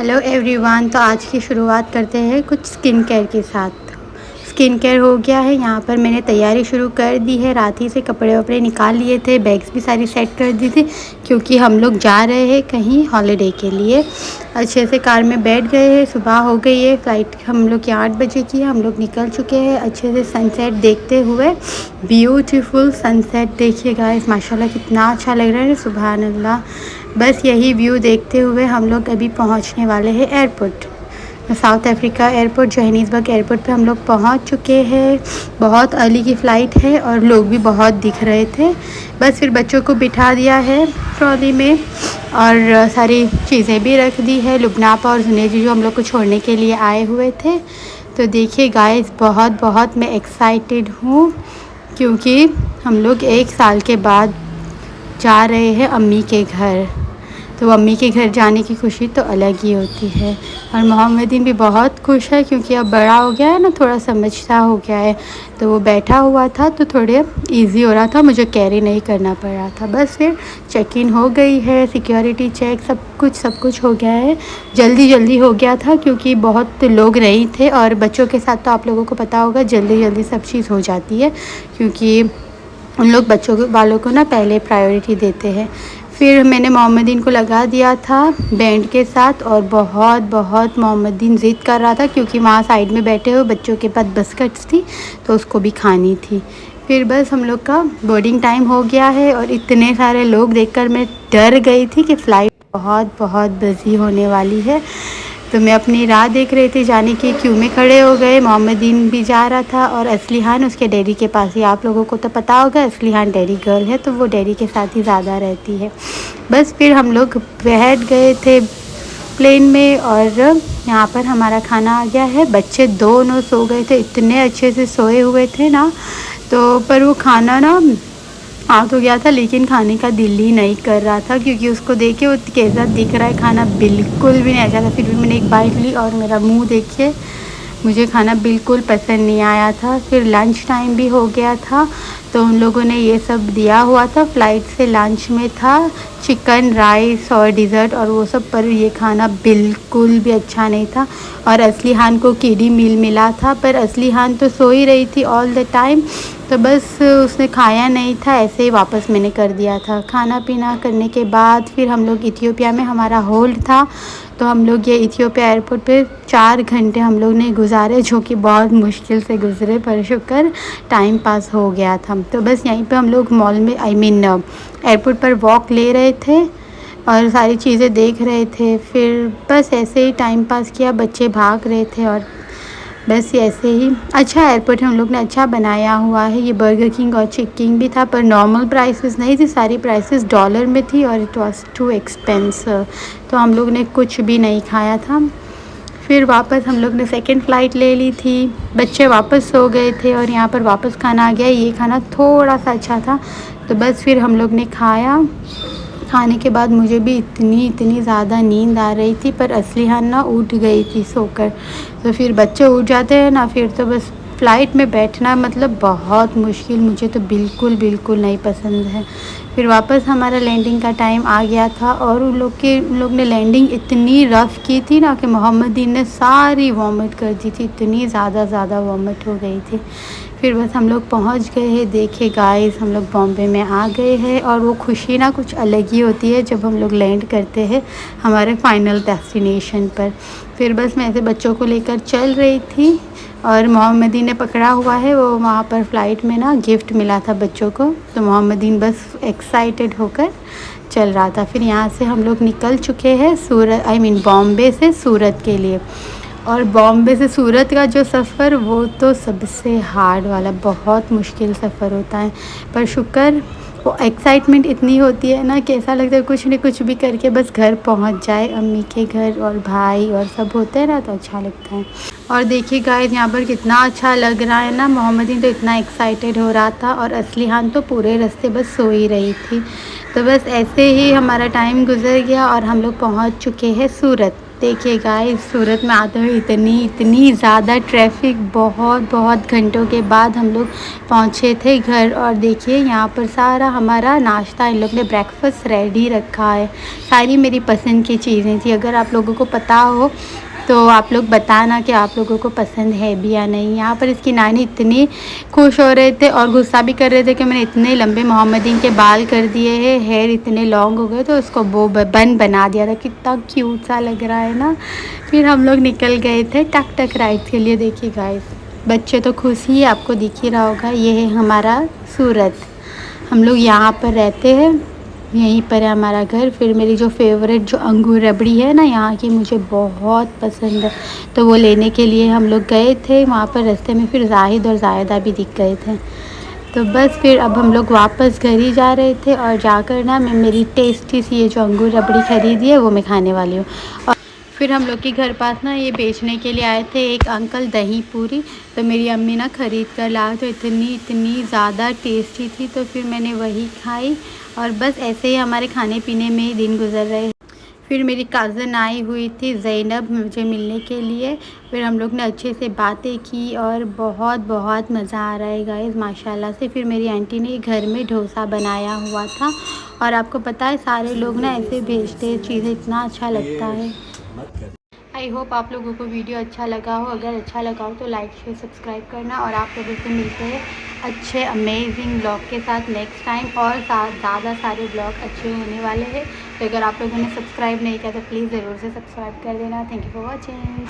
Hello everyone. तो आज की शुरुआत करते हैं कुछ स्किन केयर के साथ। स्किन केयर हो गया है, यहाँ पर मैंने तैयारी शुरू कर दी है। रात ही से कपड़े वपड़े निकाल लिए थे, बैग्स भी सारी सेट कर दी थी क्योंकि हम लोग जा रहे हैं कहीं हॉलीडे के लिए। अच्छे से कार में बैठ गए हैं, सुबह हो गई है। फ़्लाइट हम लोग की 8 बजे की है, हम लोग निकल चुके हैं। अच्छे से सनसेट देखते हुए, ब्यूटीफुल सनसेट देखिए गाइस, माशाल्लाह कितना अच्छा लग रहा है, सुभान अल्लाह। बस यही व्यू देखते हुए हम लोग अभी पहुंचने वाले हैं airport, south Africa airport, Johannesburg airport पे हम लोग पहुंच चुके हैं। बहुत अर्ली की फ़्लाइट है और लोग भी बहुत दिख रहे थे। बस फिर बच्चों को बिठा दिया है ट्रॉली में और सारी चीज़ें भी रख दी है। लुबनापा और जुनेजी जो हम लोग को छोड़ने के लिए आए हुए थे। तो देखिए गाइस, बहुत मैं एक्साइटेड हूँ क्योंकि हम लोग 1 साल के बाद जा रहे हैं अम्मी के घर। तो अम्मी के घर जाने की खुशी तो अलग ही होती है। और मोहम्मदीन भी बहुत खुश है क्योंकि अब बड़ा हो गया है ना, थोड़ा समझता हो गया है। तो वो बैठा हुआ था तो थोड़े इजी हो रहा था, मुझे कैरी नहीं करना पड़ रहा था। बस फिर चेक इन हो गई है, सिक्योरिटी चेक सब कुछ हो गया है। जल्दी हो गया था क्योंकि बहुत लोग नहीं थे और बच्चों के साथ तो आप लोगों को पता होगा जल्दी सब चीज़ हो जाती है क्योंकि उन लोग बच्चों वालों को ना पहले प्रायोरिटी देते हैं। फिर मैंने मोहम्मदीन को लगा दिया था बैंड के साथ और बहुत मोहम्मदीन ज़िद कर रहा था क्योंकि वहाँ साइड में बैठे हुए बच्चों के पास बिस्किट्स थी तो उसको भी खानी थी। फिर बस हम लोग का बोर्डिंग टाइम हो गया है और इतने सारे लोग देखकर मैं डर गई थी कि फ़्लाइट बहुत बिजी होने वाली है। तो मैं अपनी राह देख रही थी जाने की, क्यू में खड़े हो गए। मोहम्मदीन भी जा रहा था और असलीहान उसके डैडी के पास ही। आप लोगों को तो पता होगा असलीहान डैडी गर्ल है तो वो डैडी के साथ ही ज़्यादा रहती है। बस फिर हम लोग बैठ गए थे प्लेन में और यहाँ पर हमारा खाना आ गया है। बच्चे दोनों सो गए थे, इतने अच्छे से सोए हुए थे ना। तो पर वो खाना ना आ तो गया था लेकिन खाने का दिल ही नहीं कर रहा था क्योंकि उसको देख के वो कैसा दिख रहा है, खाना बिल्कुल भी नहीं अच्छा था। फिर भी मैंने एक बाइट ली और मेरा मुंह देखिए, मुझे खाना बिल्कुल पसंद नहीं आया था। फिर लंच टाइम भी हो गया था तो उन लोगों ने ये सब दिया हुआ था। फ़्लाइट से लंच में था चिकन, राइस और डिज़र्ट और वो सब, पर ये खाना बिल्कुल भी अच्छा नहीं था। और असलीहान को किडी मील मिला था पर असलीहान तो सो ही रही थी ऑल द टाइम, तो बस उसने खाया नहीं था, ऐसे ही वापस मैंने कर दिया था। खाना पीना करने के बाद फिर हम लोग इथियोपिया में, हमारा होल्ड था तो हम लोग ये इथियोपिया एयरपोर्ट पे 4 घंटे हम लोग ने गुजारे जो कि बहुत मुश्किल से गुज़रे, पर शुक्र टाइम पास हो गया था। तो बस यहीं पे हम लोग मॉल में एयरपोर्ट पर वॉक ले रहे थे और सारी चीज़ें देख रहे थे। फिर बस ऐसे ही टाइम पास किया, बच्चे भाग रहे थे और बस ऐसे ही। अच्छा एयरपोर्ट हम लोग ने अच्छा बनाया हुआ है। ये बर्गर किंग और चिकिंग भी था पर नॉर्मल प्राइसेस नहीं थी, सारी प्राइसेस डॉलर में थी और इट वाज टू एक्सपेंसिव, तो हम लोग ने कुछ भी नहीं खाया था। फिर वापस हम लोग ने सेकंड फ़्लाइट ले ली थी, बच्चे वापस सो गए थे और यहाँ पर वापस खाना आ गया। ये खाना थोड़ा सा अच्छा था तो बस फिर हम लोग ने खाया। खाने के बाद मुझे भी इतनी ज़्यादा नींद आ रही थी पर असलीहान ना उठ गई थी सोकर। तो फिर बच्चे उठ जाते हैं ना, फिर तो बस फ़्लाइट में बैठना मतलब बहुत मुश्किल, मुझे तो बिल्कुल नहीं पसंद है। फिर वापस हमारा लैंडिंग का टाइम आ गया था और उन लोग ने लैंडिंग इतनी रफ़ की थी ना कि मोहम्मदीन ने सारी वॉमिट कर दी थी, इतनी ज़्यादा वॉमिट हो गई थी। फिर बस हम लोग पहुंच गए हैं। देखिए गाइस, हम लोग बॉम्बे में आ गए हैं और वो खुशी ना कुछ अलग ही होती है जब हम लोग लैंड करते हैं हमारे फाइनल डेस्टिनेशन पर। फिर बस मैं ऐसे बच्चों को लेकर चल रही थी और मोहम्मदीन ने पकड़ा हुआ है, वो वहाँ पर फ़्लाइट में ना गिफ्ट मिला था बच्चों को, तो मोहम्मदीन बस एक्साइटेड होकर चल रहा था। फिर यहाँ से हम लोग निकल चुके हैं बॉम्बे से सूरत के लिए। और बॉम्बे से सूरत का जो सफ़र वो तो सबसे हार्ड वाला, बहुत मुश्किल सफ़र होता है, पर शुक्र वो एक्साइटमेंट इतनी होती है ना कि ऐसा लगता है कुछ न कुछ भी करके बस घर पहुंच जाए, अम्मी के घर, और भाई और सब होते हैं ना तो अच्छा लगता है। और देखिए गाइस, यहाँ पर कितना अच्छा लग रहा है ना। मोहम्मदीन तो इतना एक्साइटेड हो रहा था और असलीहान तो पूरे रास्ते बस सो ही रही थी। तो बस ऐसे ही हमारा टाइम गुजर गया और हम लोग पहुँच चुके हैं सूरत। देखिए गाइस, सूरत में आते हुए इतनी ज़्यादा ट्रैफिक, बहुत घंटों के बाद हम लोग पहुँचे थे घर। और देखिए यहाँ पर सारा हमारा नाश्ता, इन लोग ने ब्रेकफास्ट रेडी रखा है। सारी मेरी पसंद की चीज़ें थी। अगर आप लोगों को पता हो तो आप लोग बताना कि आप लोगों को पसंद है भी या नहीं। यहाँ पर इसकी नानी इतनी खुश हो रहे थे और गुस्सा भी कर रहे थे कि मैंने इतने लंबे मोहम्मदीन के बाल कर दिए हैं, हेयर इतने लॉन्ग हो गए, तो उसको वो बन बना दिया था। कितना क्यूट सा लग रहा है ना। फिर हम लोग निकल गए थे टक टक राइड के लिए। देखिए गाइस, बच्चे तो खुश ही, आपको दिख ही रहा होगा। ये है हमारा सूरत, हम लोग यहाँ पर रहते हैं, यहीं पर है हमारा घर। फिर मेरी जो फेवरेट जो अंगूर रबड़ी है ना यहाँ की, मुझे बहुत पसंद है, तो वो लेने के लिए हम लोग गए थे वहाँ पर। रास्ते में फिर जाहिद और जायदा भी दिख गए थे। तो बस फिर अब हम लोग वापस घर ही जा रहे थे, और जाकर ना मैं मेरी टेस्टी सी ये जो अंगूर रबड़ी ख़रीदी है वो मैं खाने वाली हूँ। और फिर हम लोग के घर पास ना ये बेचने के लिए आए थे एक अंकल दही पूरी, तो मेरी अम्मी ना ख़रीद कर लाए, तो इतनी ज़्यादा टेस्टी थी, तो फिर मैंने वही खाई। और बस ऐसे ही हमारे खाने पीने में ही दिन गुजर रहे। फिर मेरी कज़न आई हुई थी ज़ैनब मुझे मिलने के लिए। फिर हम लोग ने अच्छे से बातें की और बहुत मज़ा आ रहा है गाइस माशाल्लाह से। फिर मेरी आंटी ने घर में डोसा बनाया हुआ था, और आपको पता है सारे लोग ना ऐसे भेजते हैं चीज़ें, इतना अच्छा लगता है। आई होप आप लोगों को वीडियो अच्छा लगा हो। अगर अच्छा लगा हो तो लाइक शेयर सब्सक्राइब करना, और आप लोगों से मिलते हैं अच्छे अमेजिंग ब्लॉग के साथ नेक्स्ट टाइम, और ज़्यादा सारे ब्लॉग अच्छे होने वाले हैं। तो अगर आप लोगों ने सब्सक्राइब नहीं किया तो प्लीज़ ज़रूर से सब्सक्राइब कर देना। Thank you for watching.